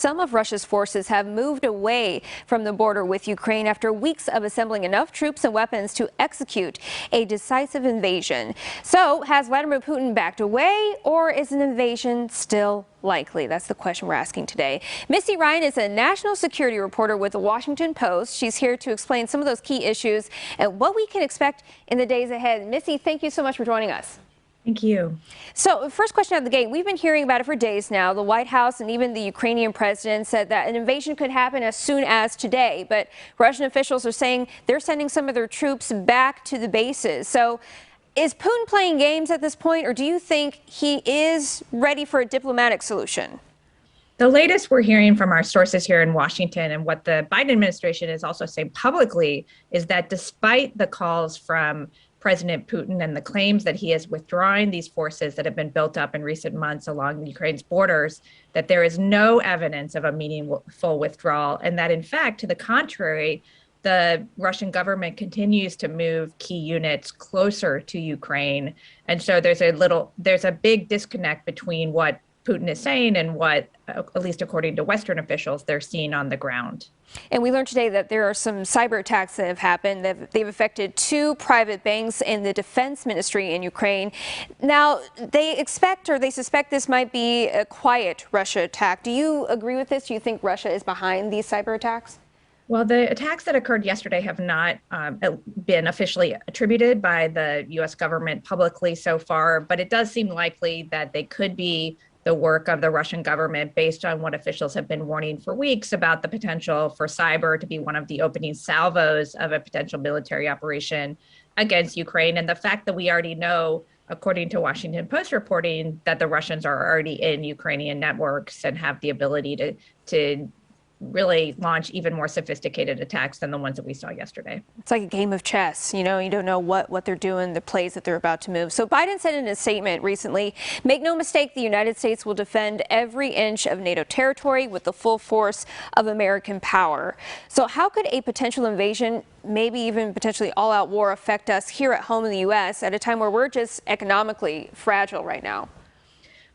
Some of Russia's forces have moved away from the border with Ukraine after weeks of assembling enough troops and weapons to execute a decisive invasion. So, has Vladimir Putin backed away, or is an invasion still likely? That's the question we're asking today. Missy Ryan is a national security reporter with the Washington Post. She's here to explain some of those key issues and what we can expect in the days ahead. Missy, thank you so much for joining us. Thank you. So, first question out of the gate. We've been hearing about it for days now. The White House and even the Ukrainian president said that an invasion could happen as soon as today. But Russian officials are saying they're sending some of their troops back to the bases. So, is Putin playing games at this point, or do you think he is ready for a diplomatic solution? The latest we're hearing from our sources here in Washington, and what the Biden administration is also saying publicly, is that despite the calls from President Putin and the claims that he is withdrawing these forces that have been built up in recent months along Ukraine's borders, that there is no evidence of a meaningful withdrawal, and that in fact, to the contrary, the Russian government continues to move key units closer to Ukraine. And so there's a big disconnect between what Putin is saying and what, at least according to Western officials, they're seeing on the ground. And we learned today that there are some cyber attacks that have happened. They've affected 2 private banks in the defense ministry in Ukraine. Now, they suspect this might be a quiet Russia attack. Do you agree with this? Do you think Russia is behind these cyber attacks? Well, the attacks that occurred yesterday have not been officially attributed by the U.S. government publicly so far, but it does seem likely that they could be the work of the Russian government based on what officials have been warning for weeks about the potential for cyber to be one of the opening salvos of a potential military operation against Ukraine. And the fact that we already know, according to Washington Post reporting, that the Russians are already in Ukrainian networks and have the ability to really launch even more sophisticated attacks than the ones that we saw yesterday. It's like a game of chess. You don't know what they're doing, the plays that they're about to move. So Biden said in a statement recently, make no mistake, the United States will defend every inch of NATO territory with the full force of American power. So how could a potential invasion, maybe even potentially all-out war, affect us here at home in the U.S. at a time where we're just economically fragile right now?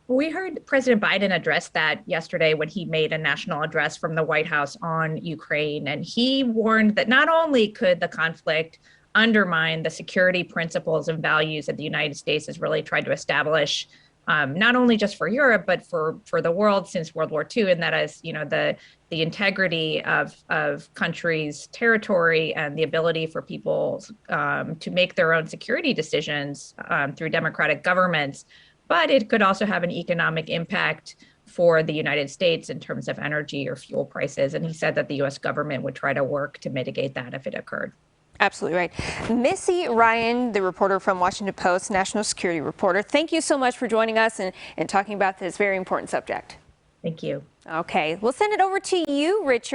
We heard President Biden address that yesterday when he made a national address from the White House on Ukraine. And he warned that not only could the conflict undermine the security principles and values that the United States has really tried to establish, not only just for Europe, but for the world since World War II, and that is, the integrity of countries' territory and the ability for people to make their own security decisions through democratic governments. But it could also have an economic impact for the United States in terms of energy or fuel prices. And he said that the U.S. government would try to work to mitigate that if it occurred. Absolutely right. Missy Ryan, the reporter from Washington Post, national security reporter, thank you so much for joining us and talking about this very important subject. Thank you. Okay, we'll send it over to you, Richard.